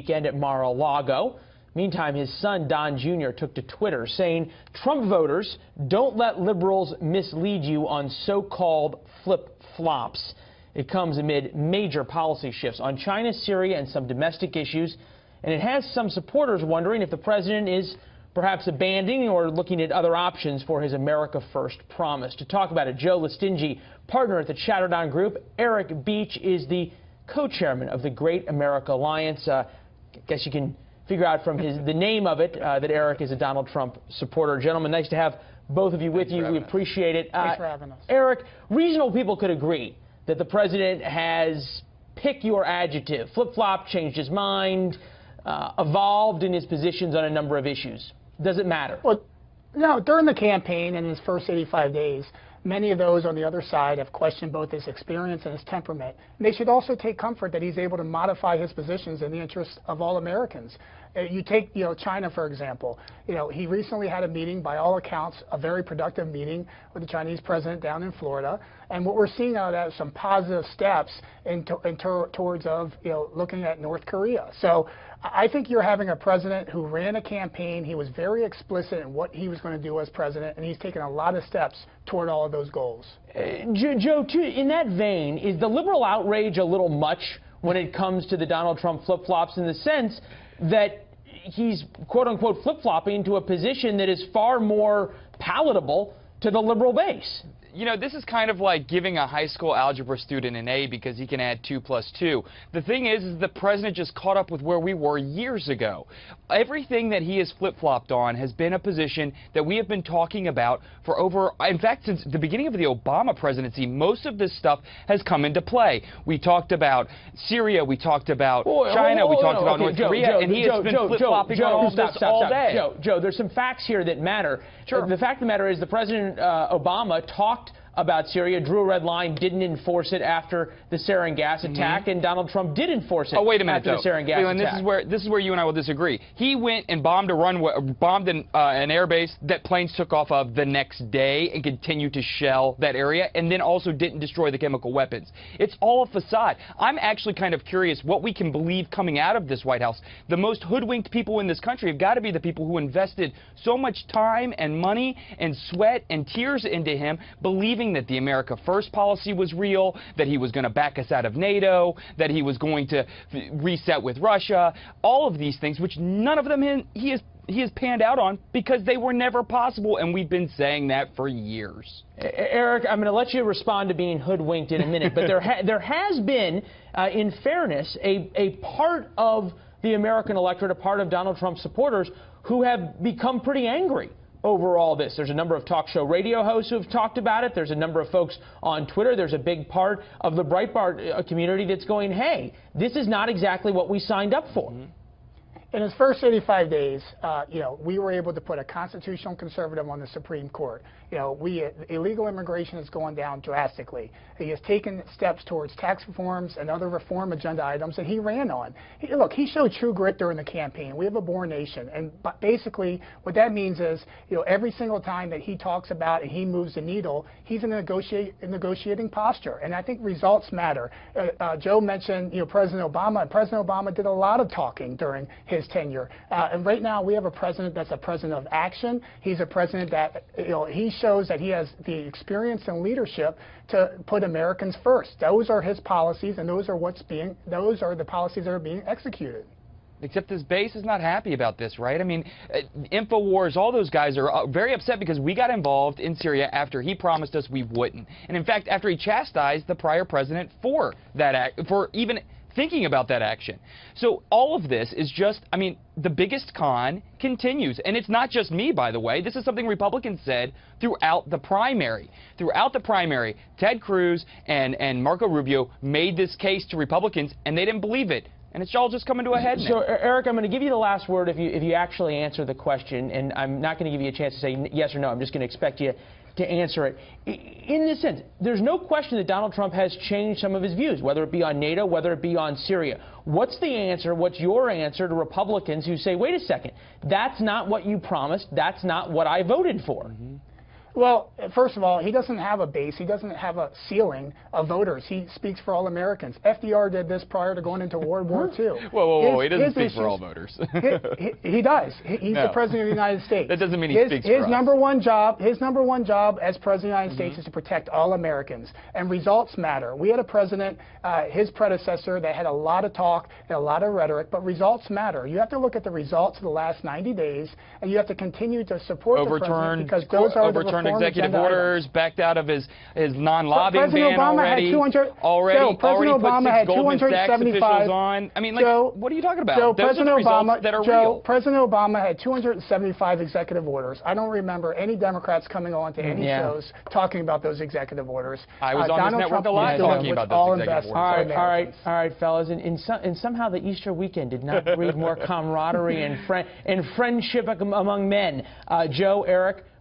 weekend at Mar-a-Lago. Meantime, his son, Don Jr., took to Twitter saying, Trump voters, don't let liberals mislead you on so-called flip-flops. It comes amid major policy shifts on China, Syria, and some domestic issues. And it has some supporters wondering if the president is perhaps abandoning or looking at other options for his America First promise. To talk about it, Joe Lestingi, partner at the Chatterdown Group. Eric Beach is the co-chairman of the Great America Alliance. I guess you can figure out from the name of it that Eric is a Donald Trump supporter. Gentlemen, nice to have both of you with you. We appreciate it. Thanks for having us. Eric, reasonable people could agree that the president has, pick your adjective, flip-flop, changed his mind, evolved in his positions on a number of issues. Does it matter? Well, no, during the campaign and his first 85 days, many of those on the other side have questioned both his experience and his temperament. And they should also take comfort that he's able to modify his positions in the interest of all Americans. You take, China, for example. He recently had a meeting, by all accounts, a very productive meeting with the Chinese president down in Florida. And what we're seeing out of that is some positive steps towards looking at North Korea. So I think you're having a president who ran a campaign. He was very explicit in what he was going to do as president, and he's taken a lot of steps toward all of those goals. Joe, in that vein, is the liberal outrage a little much when it comes to the Donald Trump flip-flops, in the sense that he's, quote-unquote, flip-flopping to a position that is far more palatable to the liberal base? This is kind of like giving a high school algebra student an A because he can add 2 plus 2. The thing is the president just caught up with where we were years ago. Everything that he has flip-flopped on has been a position that we have been talking about for in fact, since the beginning of the Obama presidency. Most of this stuff has come into play. We talked about Syria, we talked about China, we talked about North Korea, and he has been flip-flopping on all this all day. Joe, there's some facts here that matter. Sure. The fact of the matter is the President Obama talked about Syria, drew a red line, didn't enforce it after the sarin gas attack, and Donald Trump did enforce it after the sarin gas attack. This is where you and I will disagree. He went and bombed a runway, bombed an airbase that planes took off of the next day and continued to shell that area, and then also didn't destroy the chemical weapons. It's all a facade. I'm actually kind of curious what we can believe coming out of this White House. The most hoodwinked people in this country have got to be the people who invested so much time and money and sweat and tears into him, believing that the America First policy was real, that he was going to back us out of NATO, that he was going to reset with Russia, all of these things, which none of them he has panned out on because they were never possible, and we've been saying that for years. Eric, I'm going to let you respond to being hoodwinked in a minute, but there has been, in fairness, a part of the American electorate, a part of Donald Trump's supporters, who have become pretty angry over all this. There's a number of talk show radio hosts who have talked about it. There's a number of folks on Twitter. There's a big part of the Breitbart community that's going, hey, this is not exactly what we signed up for. In his first 85 days, we were able to put a constitutional conservative on the Supreme Court. Illegal immigration is going down drastically. He has taken steps towards tax reforms and other reform agenda items that he ran on. He showed true grit during the campaign. We have a born nation, and basically what that means is, every single time that he talks about and he moves the needle, he's in a negotiating posture, and I think results matter. Joe mentioned, President Obama, and President Obama did a lot of talking during his tenure, and right now we have a president that's a president of action. He's a president that he shows that he has the experience and leadership to put Americans first. Those are his policies, and those are the policies that are being executed. Except his base is not happy about this, right? I mean, InfoWars, all those guys are very upset because we got involved in Syria after he promised us we wouldn't. And in fact, after he chastised the prior president for that act, for even thinking about that action. So all of this is just, the biggest con continues. And it's not just me, by the way. This is something Republicans said throughout the primary. Throughout the primary, Ted Cruz and Marco Rubio made this case to Republicans, and they didn't believe it. And it's all just coming to a head now. So, Eric, I'm going to give you the last word if you actually answer the question, and I'm not going to give you a chance to say yes or no. I'm just going to expect you to answer it. In this sense, there's no question that Donald Trump has changed some of his views, whether it be on NATO, whether it be on Syria. What's the answer? What's your answer to Republicans who say, wait a second, that's not what you promised, that's not what I voted for? Well, first of all, he doesn't have a base. He doesn't have a ceiling of voters. He speaks for all Americans. FDR did this prior to going into World War II. Whoa. He doesn't speak for all voters. He does. He's the president of the United States. That doesn't mean he speaks for us. His number one job as president of the United States is to protect all Americans. And results matter. We had a president, his predecessor, that had a lot of talk and a lot of rhetoric, but results matter. You have to look at the results of the last 90 days, and you have to continue to support the president because those are the reform executive orders, items. Backed out of his non-lobbying ban Obama already. President Obama had 275. On. I mean, like, what are you talking about? Those President are the Obama, that are real. President Obama had 275 executive orders. I don't remember any Democrats coming on to any shows talking about those executive orders. I was on this network a lot talking about those executive orders. All right, fellas. And somehow the Easter weekend did not breed more camaraderie and friendship among men. Joe, Eric,